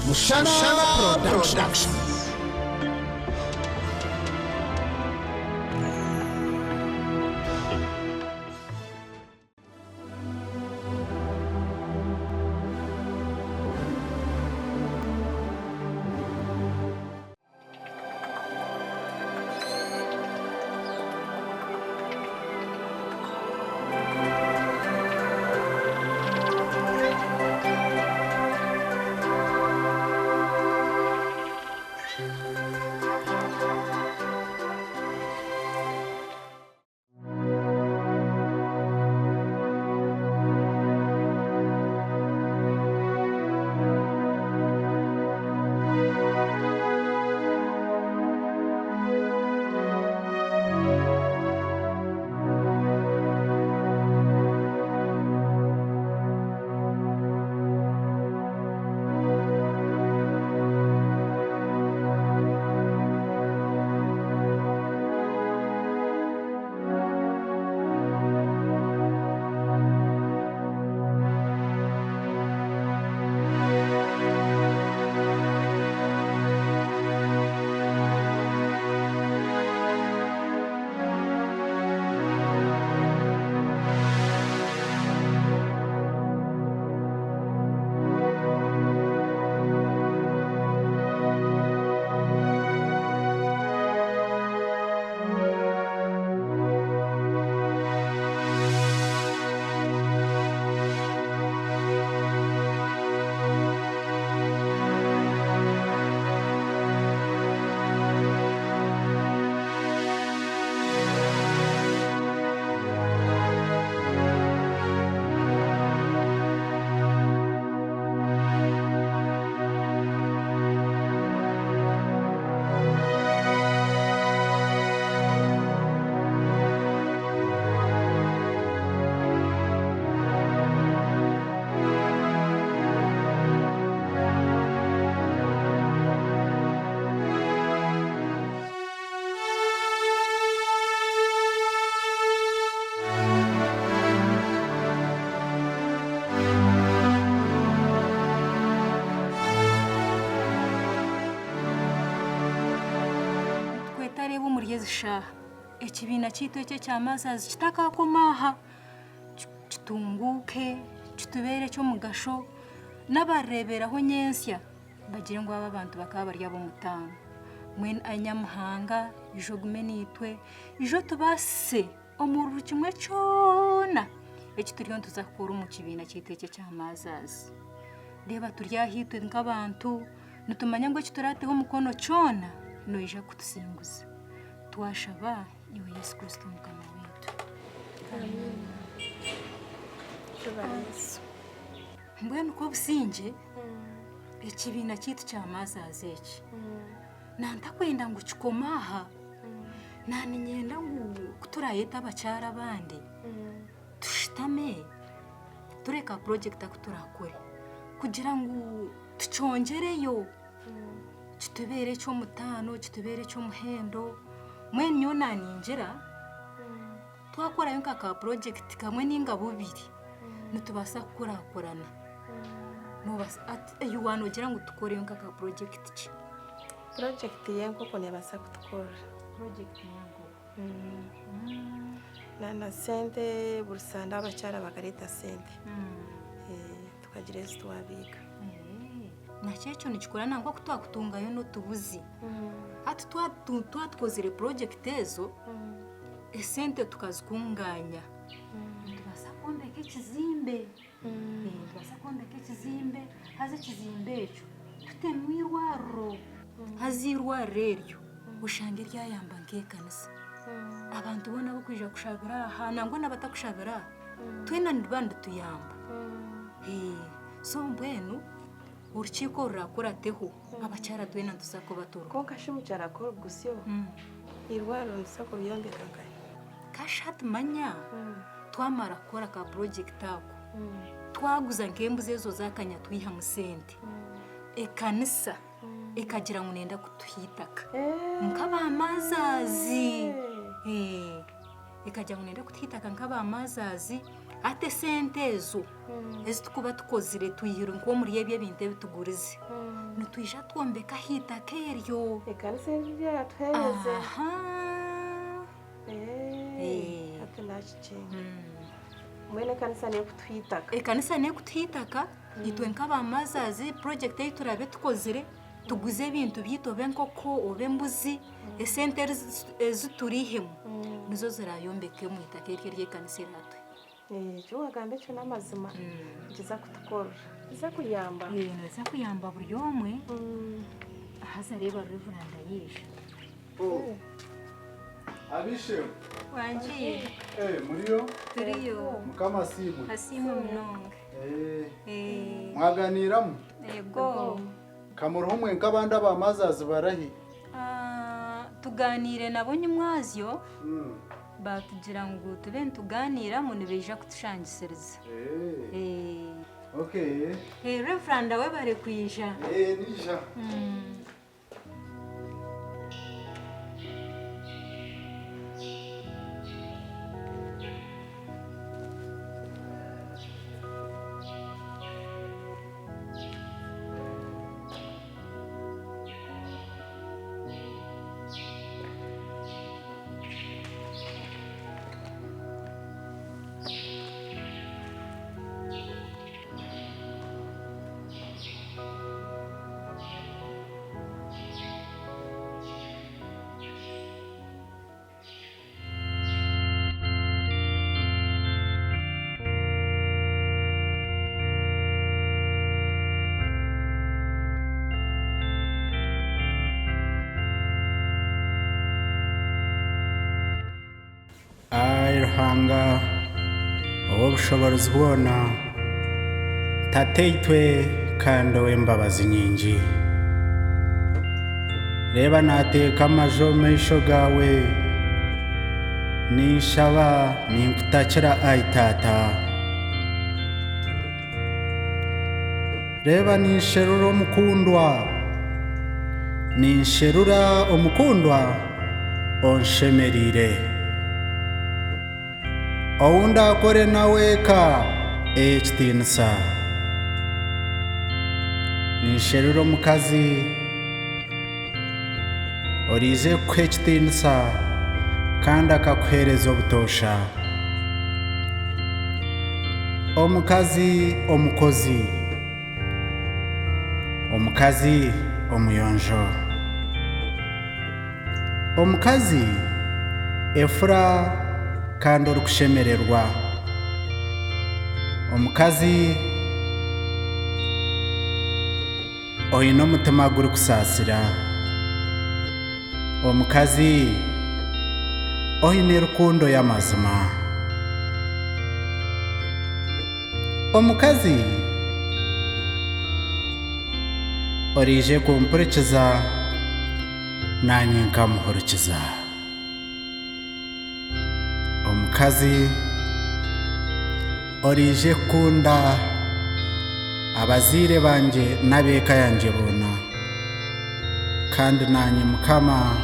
Mushana Production. Ekibina kitu ekyo ky'amazazi kitakakomaha kitunguke kitubere cyo mugasho n'abareberaho nyensya bagire ngo aba bantu bakaba bari abo mutanga mwen anyamuhanga ijo gumenitwe ijo tubase omuru kimwe cyona ekituriyo tuzakora mu kibina kitu ekyo ky'amazazi reba turyahitwe nk'abantu nutumanya ngo kiturateho mukono cyona noija kutusinguza twashaba iwe Yesu Kristo mukama wetu. Amen. Yesu. Mbwenu ko businje ekibina kitu ky'amazazi eki nantakwenda ngo kikomaha naninyenda ngo kuturayeta abakyara abandi tushitame tureka project akuturakore kugira ngo tucongereyo kitubere cyo mutano kitubere cyo muhendo mwenyo naninjira twakora yonka ka project kamwe ninga bubiri nitubasa kurakorana nubasa you want ugira ngo tukore yonka ka project yenko ko nebasa kutukora project yango na sente bursanda abacyara bakareta sente tukagira twabika na cyecho nikikora nangwa kutwakutungayo no tubuzi ati twatkozere project ezo esente tukazikunganya tubasa kombeka ekizimbe tubasa kombeka ekizimbe haze ekizimbe ekyo tutemwirwaro hazirwaro eryo ushange ryayamba nk'ekanisa abantu bona bo kwija kushabira aha nangwa nabatakushabira twena nibandi tuyamba so mbwenu urukiko rurakurateho abacyara twena tuzako batoro ko kashimucyara ko gusyo irwaro nsako byombeka ngaye kashat manya twamara kora ka project ako twaguza nkembuze zo zakanya twiha musente ekanisa ekagira ngo nenda kutuhitaka nkaba amazazi ekagira ngo nenda kutuhitaka nkaba amazazi ate sente ezo ezi tukuba tukozire tuyire nko muri ebyo ebintu ebitugurize nitwija twombeka hitaka eryo ekanisa eryo yatuhereze ate nakikinga mwene kanisa niyo kutwitaka ekanisa niyo kutwitaka itwe nk'abamazazi project eyi turabe tukozire tuguze ebintu byito obe nkoko obe embuzi esente eziturihemu nizo zirayombeke mu itaka eryo ry'ekanisa eratwe ekyo wagamba ekyo n'amazima kiza kutukorera kiza kuyamba niza kuyamba buri omwe haza reba Reverend yisha abishe wanjiye muriyo turiyo mukama simu hasimu mnonga mwaganiramu yego kamuruho mwe nk'abandi abamazazi barahi tuganire nabo nyumwazyo batugira ngo tube ntuganiramo nibeja kutushangisiriza okay Reverend we bare kwija nija Ruhanga wowe bushobozi bwona tateitwe kandi w'imbabazi nyingi reba nateka amajo mesho gawe nishaba ninkutakira aitata reba nisherura omukundwa onshemerire Ounda kore naweka Ekitinisa nisherura omukazi orize ku Ekitinisa kandi akakuhereza obutosha omukazi omukozi omukazi omuyonjo omukazi efura kandi orikushemererwa omukazi oine omutima guri kusaasira omukazi oine erukundo y'amazima omukazi orije kumpurikiza nanye nkamuhurikiza omukazi orije kunda abaziire banje n'abeeka yanje boona kandi nanye mukama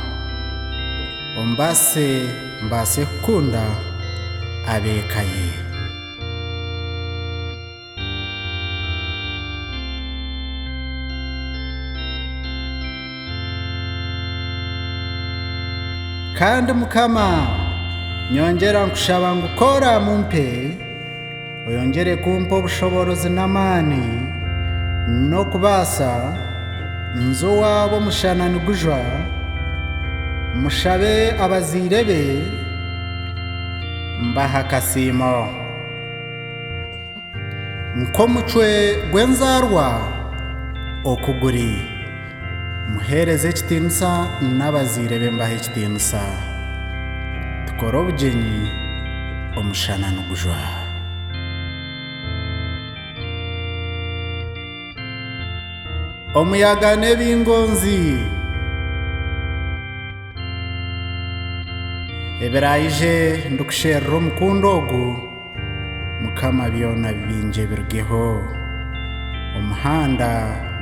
mbaase kukunda abeeka ye kandi mukama nyongera nkushaba ngukora mumpe oyongere kumpa obushobozi n'amaani n'okubaasa nzo waabo mushana nigujwa mushabe abaziire be mbaha akasiimo nk'omucwe gw'enzarwa okuguri muheereze Ekitinisa n'abaziire be mbaha Ekitinisa tukore obugyenyi omushana nigujwa omuyaga n'ebingonzi ebirayije ndikusherera omukundo ogu mukama byona bingi birugeho omuhanda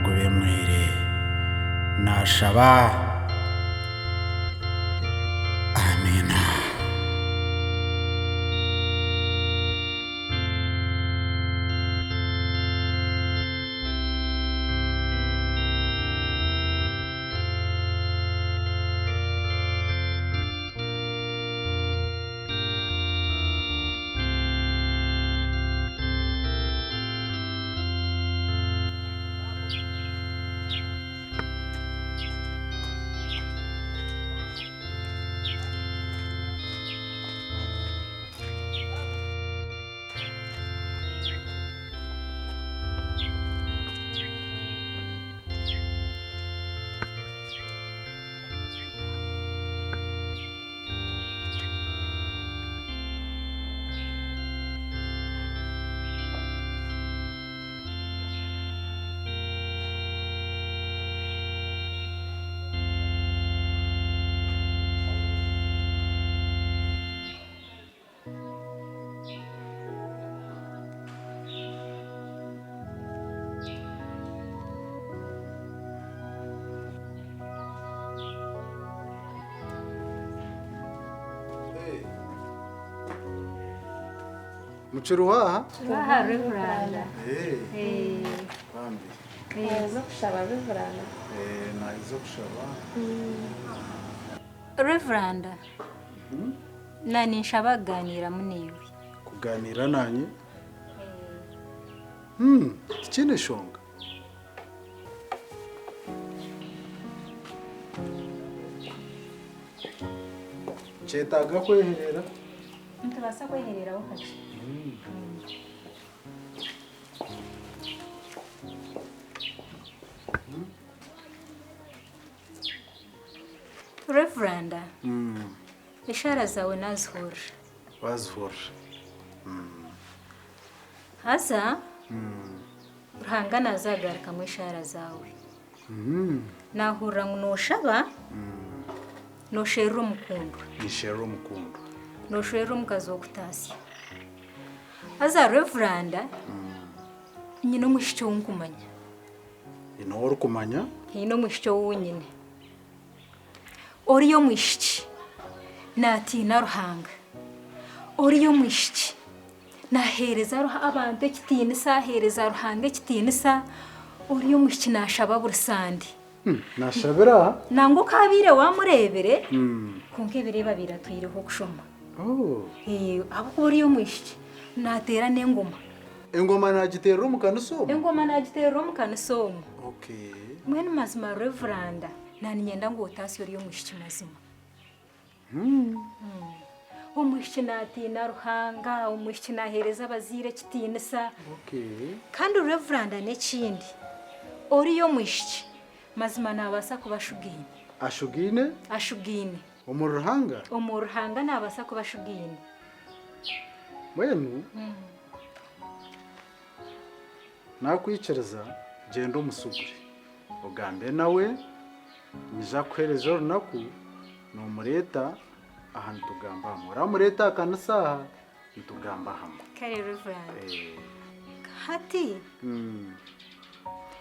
gube mwere nashaba amina mucuruha Baha Reveranda. bambi zo kushaba bivrana naizo kushaba Reveranda. Nani nshabaganira munewe. kuganira nanye ikindi shonga nchetaga kweherera Ntubasa kwehereraho kake. Reveranda. Ishara zawe nazihora. wazihora Hasa Ruhanga nazagaruka mu ishara zawe. Nahura noshaba noshera umukundo. nishero mukundo Noshera umukazi wo kutasya. Haza Reveranda nyine mushyo nkumanya. inoro kumanya Hino mushyo wonyine. Oriyo mwishiki natina Ruhanga. Oriyo mwishiki nahereza abantu Ekitinisa hereza Ruhanga Ekitinisa. Oriyo mwishiki nashaba burusandi. nashabira Nango kabire wamurebere konke bireba biratwireho kushoma. Abo oriyo mwishiki natera n'engoma. engoma nagiterera umukaniso Engoma nagitera umukanisomo. okay Mwene mazima Reveranda nani nyenda ngo utasi oriyo mwishiki mazima. Umwishiki natina Ruhanga, umwishiki nahereza abazire Ekitinisa. okay Kandi Reveranda n'ekindi oriyo mwishiki mazima nabasa kubashugine. ashugine Ashugine. umuruhanga Umuruhanga nabasa kubashugine. mwenu nakwicereza genda umusugure ugambe nawe nija kwereza runaku numureta ahantu tugamba muramureta akanasaha ntitugamba hamwe Kare Reveranda. Hati mm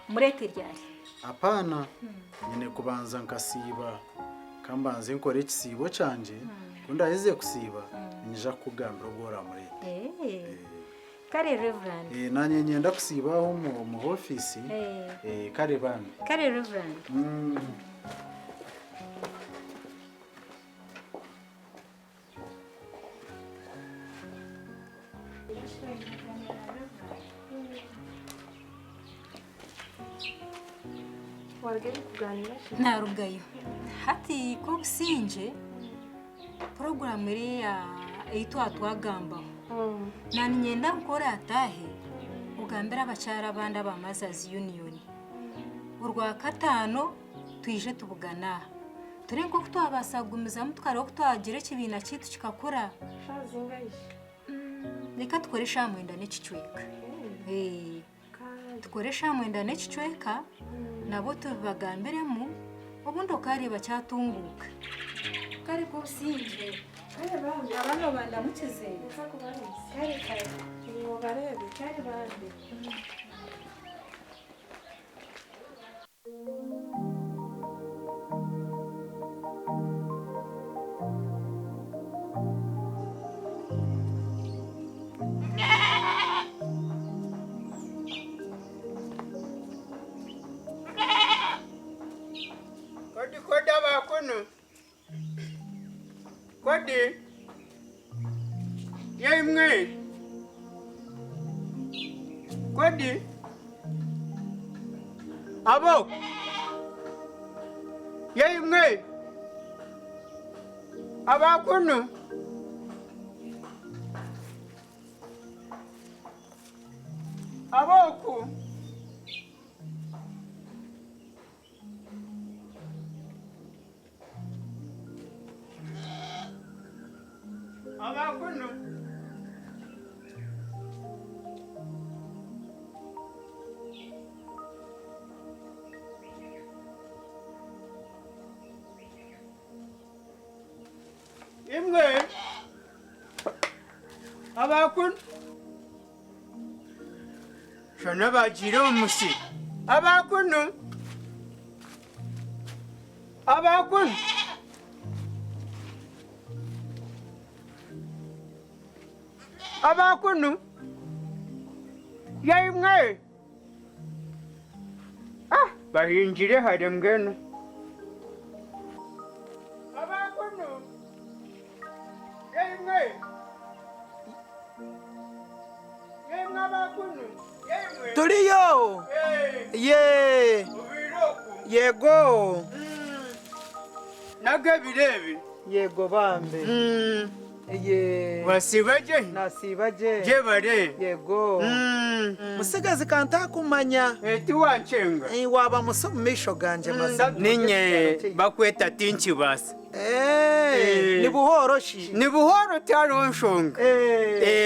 murete ryari. apana nyine kubanza nkasiba kambanze nkore ikisibo canje kundaheze kusiba nija kugambira ubora mureta Kare Reveranda. nanye nyenda kusibaho mu office kare bana Kare Reveranda. wargari kuganira Narugayo. Hati ko businje program iri ya eitwa twagambaho. Nani nyenda nkora atahe ugambira abacyara abandi abamazazi union. Urwa katano twije tubugana. Turi ngo twabasagumeza mutwara ko twagira kibina kitu kikakora. shazingayish Reka tukoresha mwenda n'ikicweka. Tukoresha mwenda n'ikicweka nabo tubagambiremo ubundi ukareba cyatunguka. Kare ko businje. kare bandi Abana bandamukize. kubanisa Kare kare. ngo barebe kare bandi Kodi abakono. Kodi. Yemwe. Kodi. Abo. Yemwe. Abakono. Aboku. Abakono. Imwe. Abakono. Shana bagira umusi. Abakono. Abakono. abakunu yemwe bahinjire hari mbwenu abakunu yemwe abakunu yemwe turiyo ye yego nagabirebi yego bambe ye wasibaje nasibaje jebare yego musigazi kanta kumanya eti wanchenga waba musumisho ganje maze ninye bakweta tinchi basi ni buhoroshi ni buhoro taronshonga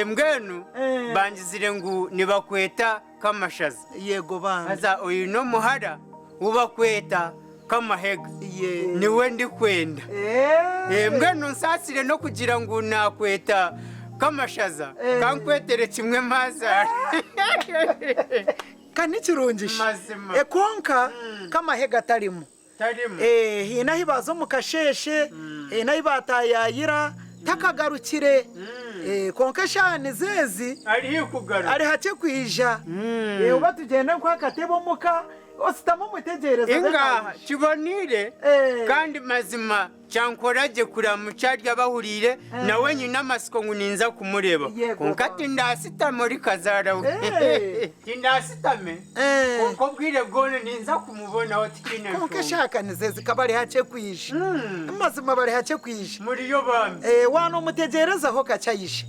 mbwenu banjizire ngu nibakweta kamashaza yego bambe aza uyu no muhara ubakweta kamahega niwe ndi kwenda mbwenu nsasire no kugira ngo nakweta kamashaza kankwetere kimwe mazara kanikirungisha mazima konka kamahega tarimo hina hibazo mukasheshe hina hibatayayira takagarukire konka shani zezi ari hake kwija uba tugenda kwa katebo muka ositamo mutegereza inga kibonire kandi mazima cyankoraje kuramuca ryabahurire nawe nyina amasiko ngo ninza kumureba konkati ndasita muri kazara tindasitame konko bwire bwone ninza kumubona watikine konka shaka nizezi kabari hake kwije mazima bari hake kwije muri yo bambi wano mutegereza ho kacayisha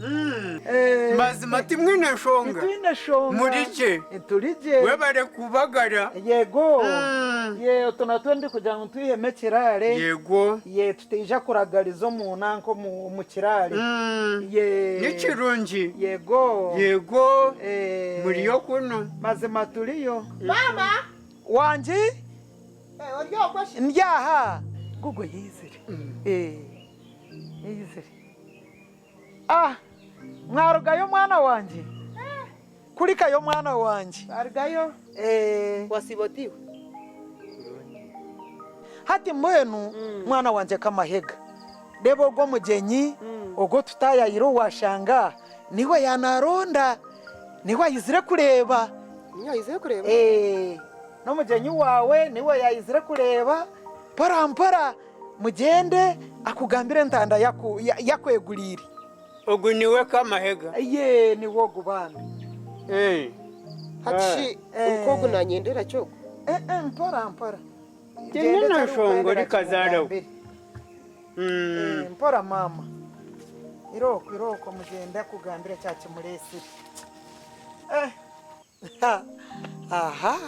mazima timwine shonga murije turije we bare kubagara yego ye tunatwendi kugira ngo tuyeme kirare yego ye tutija kuragarizo mu nanko mu kirare ye nikirungi yego yego muri yo kuno mazima turiyo mama wanje ndyaha gugo yizire yizire mwarugayo mwana wanje kurikayo mwana wanje argayo wasibotiwe hati mwenu mwana wanje kamahega debo ogo mugenyi ogo tutayayiro washanga niwe yanaronda niwe yizire kureba no mugenyi wawe niwe yayizire kureba parampara mugende akugambire ntanda yakwegurire ogu niwe kamahega ye ni wogu bana hati ukogu nanyendera cyo mpora Tini na shongo rikazaro mpora mama iroko mugenda kugambira cyacu muresi aha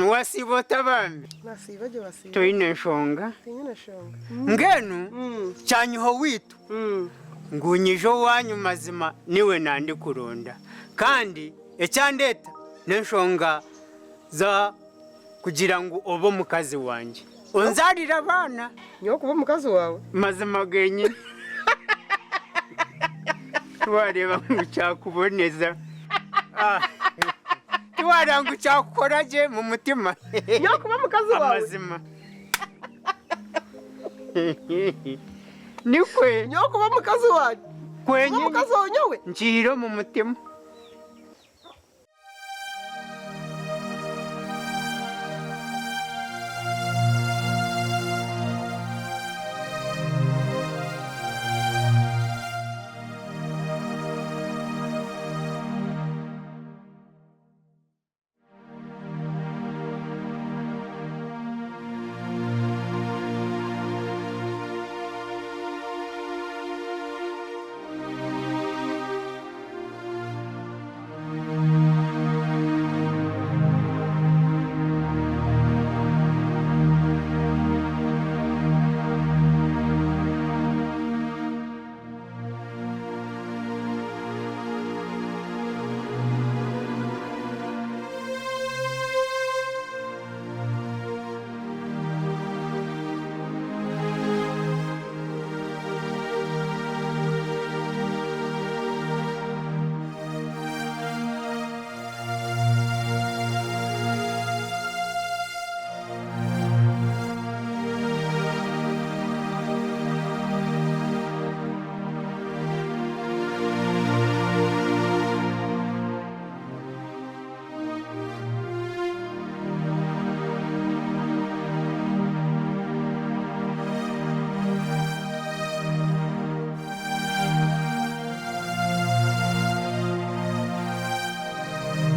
wasibota bambi nasibaje toine shonga ngenu cyanyuho witu ngunyijo wanyu mazima niwe nandi kurunda kandi ecyandeta nenshonga za kugira ngo obo mukazi wanje unzarira abana nyo kuba mukazi wawe mazima genye wareba ngucyakuboneza Tuwarangu cyakoraje mu mutima nyo kuba mukazi wawe amazima nikwe nyo kuba mukazi wawe kwenye mukazi wawe nyowe njiro mu mutima